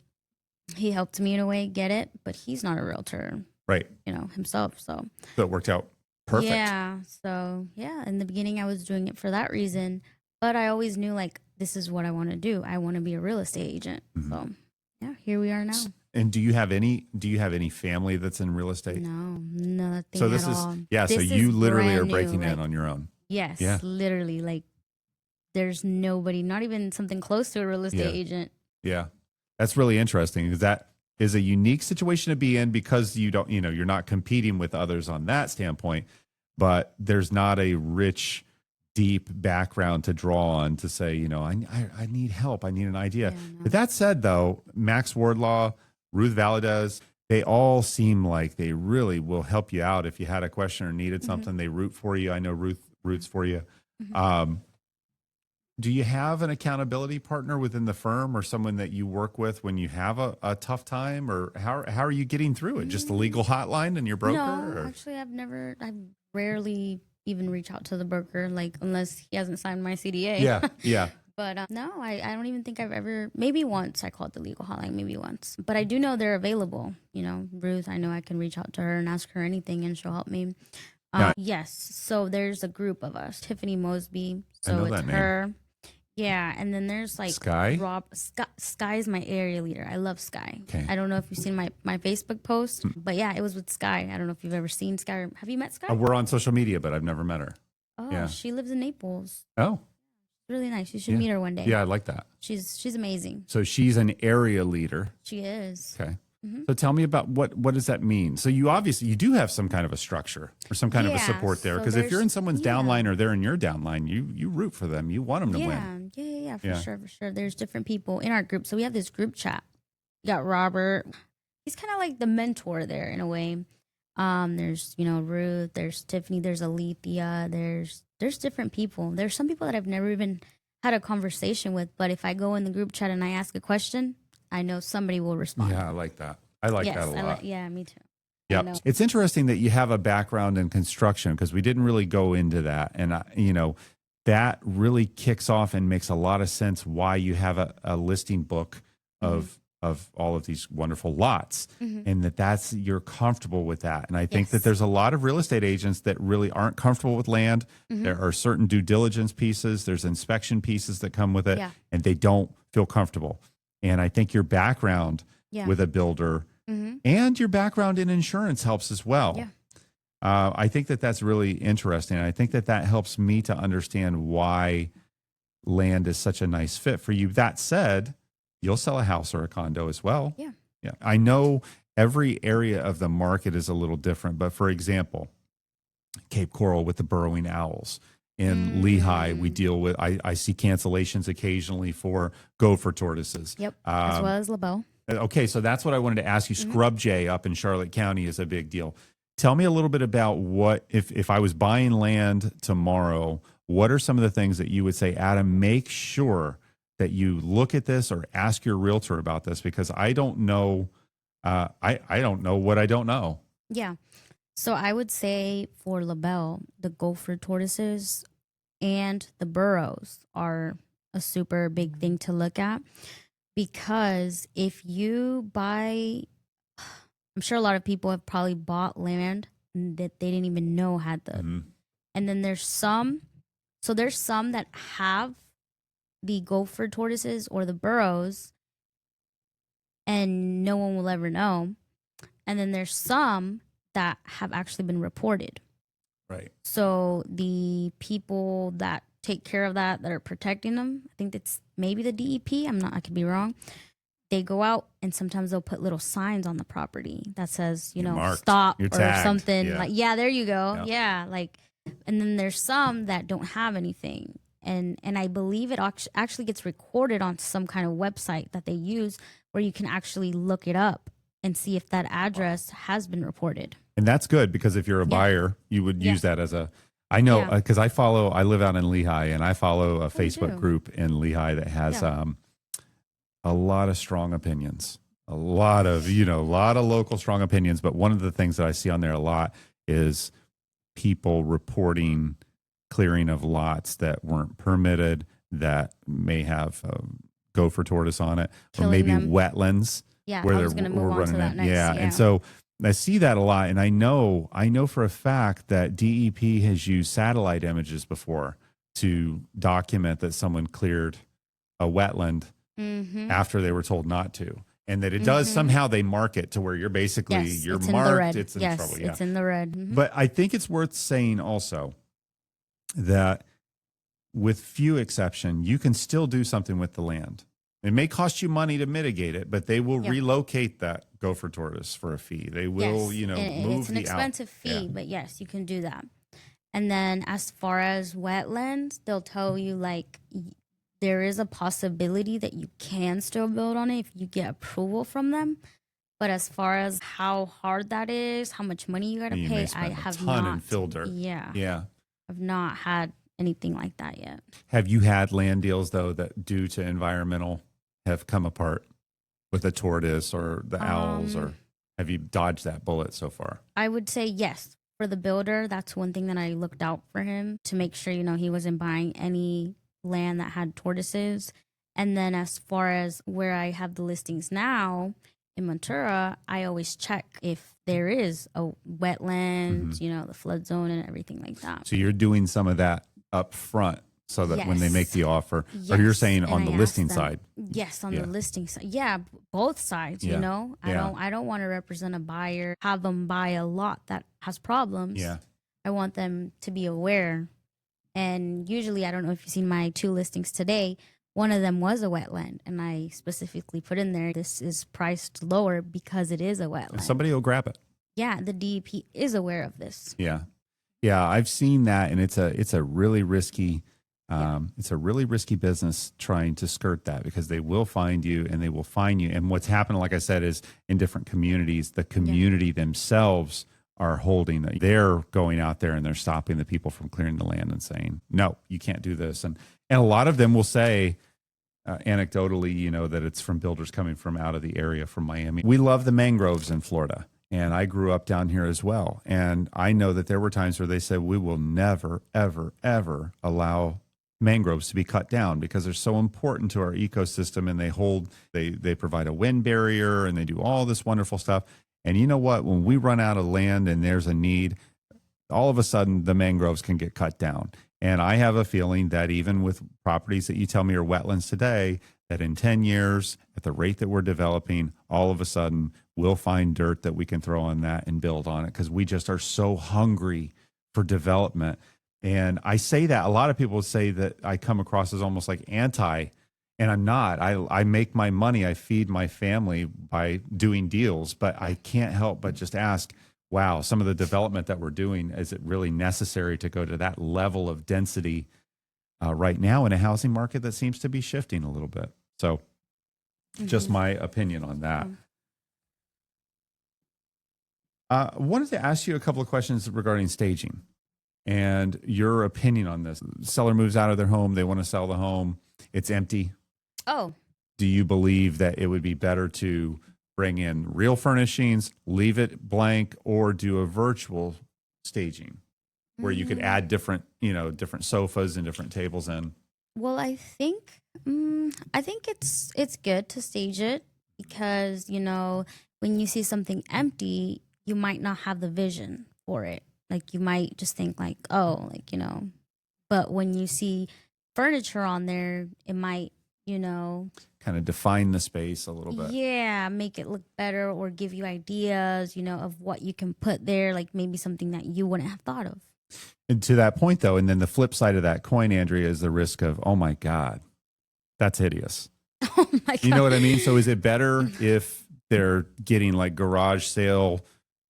he helped me in a way get it, but he's not a realtor, right? Himself. So it worked out perfect. Yeah. So in the beginning I was doing it for that reason, but I always knew like this is what I want to do. I want to be a real estate agent. Mm-hmm. So here we are now. And do you have any family that's in real estate? No, nothing. So this at is all. So you literally are breaking in on your own. Yes, literally. Like there's nobody, not even something close to a real estate agent. Yeah, that's really interesting, because that is a unique situation to be in, because you don't, you're not competing with others on that standpoint, but there's not a rich, deep background to draw on to say, I need help. I need an idea. Yeah, no. But that said, though, Max Wardlaw, Ruth Valadez, they all seem like they really will help you out if you had a question or needed something. They root for you. I know Ruth roots for you. Do you have an accountability partner within the firm, or someone that you work with when you have a tough time, or how are you getting through it? Just a legal hotline and your broker? No, actually, I've rarely even reach out to the broker, like unless he hasn't signed my CDA. Yeah. But no, I don't even think I've ever, maybe once I called the legal hotline, maybe once. But I do know they're available. Ruth, I know I can reach out to her and ask her anything and she'll help me. Yes. So there's a group of us. Tiffany Mosby. So it's her. Name. Yeah. And then there's like Sky. Sky is my area leader. I love Sky. Okay. I don't know if you've seen my Facebook post, but it was with Sky. I don't know if you've ever seen Sky. Have you met Sky? We're on social media, but I've never met her. Oh, she lives in Naples. Oh. Really nice. You should meet her one day. Yeah, I like that. She's amazing. So she's an area leader. She is. Okay. Mm-hmm. So tell me about what does that mean? So you do have some kind of a structure or some kind of a support there, because if you're in someone's downline or they're in your downline, you root for them. You want them to win. Yeah, for sure. There's different people in our group. So we have this group chat. We got Robert. He's kind of like the mentor there in a way. There's Ruth. There's Tiffany. There's Alethea. There's different people. There's some people that I've never even had a conversation with, but if I go in the group chat and I ask a question, I know somebody will respond. Yeah, I like that. I like that a lot. Yeah, me too. Yeah, it's interesting that you have a background in construction, because we didn't really go into that, and that really kicks off and makes a lot of sense why you have a listing book of all of these wonderful lots, and you're comfortable with that. And I think that there's a lot of real estate agents that really aren't comfortable with land. There are certain due diligence pieces, there's inspection pieces that come with it, and they don't feel comfortable. And I think your background with a builder and your background in insurance helps as well. Yeah. I think that's really interesting. I think that helps me to understand why land is such a nice fit for you. That said, you'll sell a house or a condo as well. Yeah. I know every area of the market is a little different, but for example, Cape Coral with the burrowing owls. In Lehigh, we deal with, I see cancellations occasionally for gopher tortoises. Yep, as well as LaBelle. Okay, so that's what I wanted to ask you. Scrub jay up in Charlotte County is a big deal. Tell me a little bit about what, if I was buying land tomorrow, what are some of the things that you would say, Adam, make sure that you look at this or ask your realtor about this, because I don't know. I don't know what I don't know. Yeah. So I would say for LaBelle, the gopher tortoises and the burrows are a super big thing to look at, because if you buy, I'm sure a lot of people have probably bought land that they didn't even know had the, and then there's some, so there's some that have the gopher tortoises or the burrows and no one will ever know. And then there's some that have actually been reported. Right. So the people that take care of that are protecting them, I think it's maybe the DEP, I could be wrong. They go out and sometimes they'll put little signs on the property that says, You're marked. stop You're or tagged. something. Yeah. Like, yeah, there you go. Yeah. Yeah. Like, and then there's some that don't have anything. And I believe it actually gets recorded on some kind of website that they use where you can actually look it up and see if that address has been reported. And that's good, because if you're a buyer, you would use that as a, I know, because I live out in Lehigh, and I follow a Facebook group in Lehigh that has a lot of strong opinions, a lot of local strong opinions. But one of the things that I see on there a lot is people reporting clearing of lots that weren't permitted, that may have gopher tortoise on it, Killing or maybe them. Wetlands. Yeah, where I was going to move on to that next. Yeah. And so I see that a lot. And I know for a fact that DEP has used satellite images before to document that someone cleared a wetland after they were told not to. And that it does somehow, they mark it to where you're basically, you're it's marked, in the red. it's in trouble. Yeah. It's in the red. But I think it's worth saying also that with few exception, you can still do something with the land. It may cost you money to mitigate it, but they will relocate that gopher tortoise for a fee. They will, and move it's an expensive fee, but yes, you can do that. And then as far as wetlands, they'll tell you like there is a possibility that you can still build on it if you get approval from them. But as far as how hard that is, how much money you got to pay, I have a ton not. in fill dirt. Yeah. I've not had anything like that yet. Have you had land deals though that due to environmental have come apart with the tortoise or the owls, or have you dodged that bullet so far? I would say yes. For the builder, that's one thing that I looked out for him to make sure, he wasn't buying any land that had tortoises. And then as far as where I have the listings now in Ventura, I always check if there is a wetland, the flood zone and everything like that. So you're doing some of that up front, so that when they make the offer, or you're saying on the listing side? Yes, on the listing side. Yeah, both sides, I don't want to represent a buyer, have them buy a lot that has problems. Yeah. I want them to be aware. And usually, I don't know if you've seen my 2 listings today, one of them was a wetland, and I specifically put in there, this is priced lower because it is a wetland. Somebody will grab it. Yeah, the DEP is aware of this. Yeah. Yeah, I've seen that, and it's a really risky business trying to skirt that, because they will find you and they will fine you. And what's happened, like I said, is in different communities, the community themselves are holding. They're going out there and they're stopping the people from clearing the land and saying, no, you can't do this. And a lot of them will say, anecdotally, that it's from builders coming from out of the area, from Miami. We love the mangroves in Florida. And I grew up down here as well. And I know that there were times where they said, we will never, ever, ever allow mangroves to be cut down, because they're so important to our ecosystem, and they provide a wind barrier, and they do all this wonderful stuff. And you know what? When we run out of land and there's a need, all of a sudden the mangroves can get cut down. And I have a feeling that even with properties that you tell me are wetlands today, that in 10 years, at the rate that we're developing, all of a sudden we'll find dirt that we can throw on that and build on it, because we just are so hungry for development. And I say that, a lot of people say that I come across as almost like anti, and I'm not. I make my money, I feed my family by doing deals, but I can't help but just ask, wow, some of the development that we're doing, is it really necessary to go to that level of density right now in a housing market that seems to be shifting a little bit? So just my opinion on that. I wanted to ask you a couple of questions regarding staging and your opinion on this. Seller moves out of their home. They want to sell the home. It's empty. Oh, Do you believe that it would be better to bring in real furnishings, leave it blank, or do a virtual staging where you could add different, different sofas and different tables in? well, I think it's good to stage it because, when you see something empty, you might not have the vision for it. Like you might just think like, oh, but when you see furniture on there, it might, Kind of define the space a little bit. yeah, make it look better or give you ideas, of what you can put there, like maybe something that you wouldn't have thought of. And to that point, though, and then the flip side of that coin, Andrea, is the risk of, oh my God, that's hideous. Oh my God. You know what I mean? So is it better if they're getting like garage sale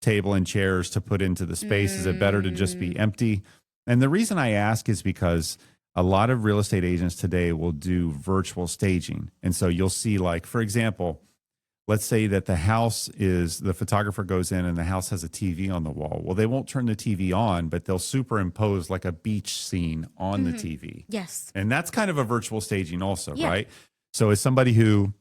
table and chairs to put into the space? Is it better to just be empty? And the reason I ask is because a lot of real estate agents today will do virtual staging. And so you'll see, like, for example, let's say that the photographer goes in and the house has a TV on the wall. Well, they won't turn the TV on, but they'll superimpose like a beach scene on the TV. Yes. And that's kind of a virtual staging also, Yeah. right? So as somebody who,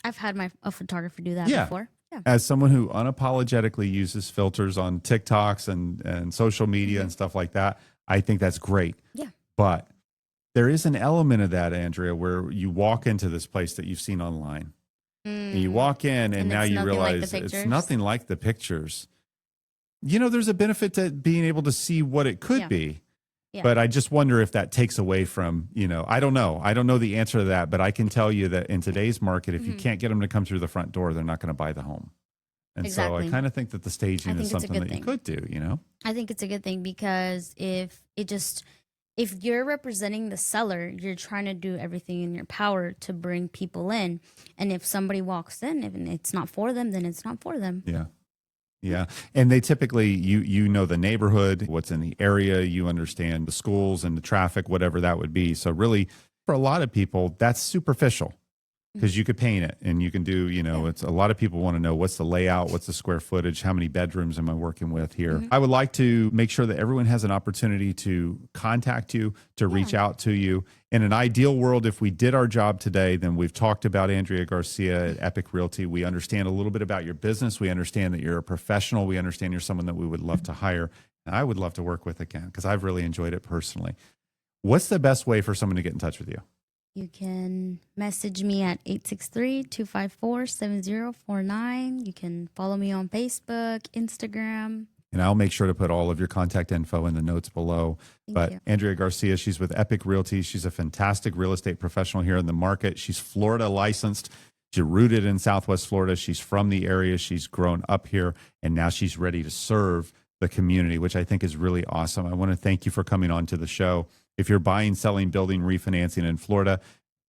I've had a photographer do that Yeah. before. Yeah. as someone who unapologetically uses filters on TikToks and social media and stuff like that, I think that's great. Yeah. But there is an element of that, Andrea, where you walk into this place that you've seen online. And you walk in and now it's you nothing like the realize it's pictures? nothing like the pictures. There's a benefit to being able to see what it could Yeah. be. Yeah. But I just wonder if that takes away from, I don't know. I don't know the answer to that, but I can tell you that in today's market, if you can't get them to come through the front door, they're not going to buy the home. And so I Exactly. kind of think that the staging I is think it's a something good that you thing. could do, I think it's a good thing because if you're representing the seller, you're trying to do everything in your power to bring people in. And if somebody walks in and it's not for them, then it's not for them. Yeah. Yeah. And they typically, you know the neighborhood, what's in the area, you understand the schools and the traffic, whatever that would be. So really, for a lot of people, that's superficial because you could paint it and you can do, it's a lot of people want to know what's the layout, what's the square footage, how many bedrooms am I working with here? I would like to make sure that everyone has an opportunity to contact you, to reach out to you. In an ideal world, if we did our job today, then we've talked about Andrea Garcia at Epique Realty. We understand a little bit about your business. We understand that you're a professional. We understand you're someone that we would love to hire. And I would love to work with again because I've really enjoyed it personally. What's the best way for someone to get in touch with you? You can message me at 863-254-7049. You can follow me on Facebook, Instagram. And I'll make sure to put all of your contact info in the notes below. But you. Andrea Garcia, she's with Epique Realty. She's a fantastic real estate professional here in the market. She's Florida licensed. She's rooted in Southwest Florida. She's from the area. She's grown up here. And now she's ready to serve the community, which I think is really awesome. I want to thank you for coming on to the show. If you're buying, selling, building, refinancing in Florida,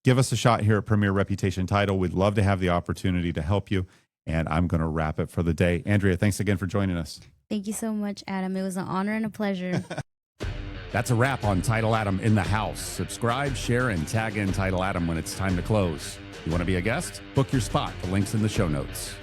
give us a shot here at Premier Reputation Title. We'd love to have the opportunity to help you. And I'm going to wrap it for the day. Andrea, thanks again for joining us. Thank you so much, Adam. It was an honor and a pleasure. That's a wrap on Title Adam in the House. Subscribe, share, and tag in Title Adam when it's time to close. You want to be a guest? Book your spot. The link's in the show notes.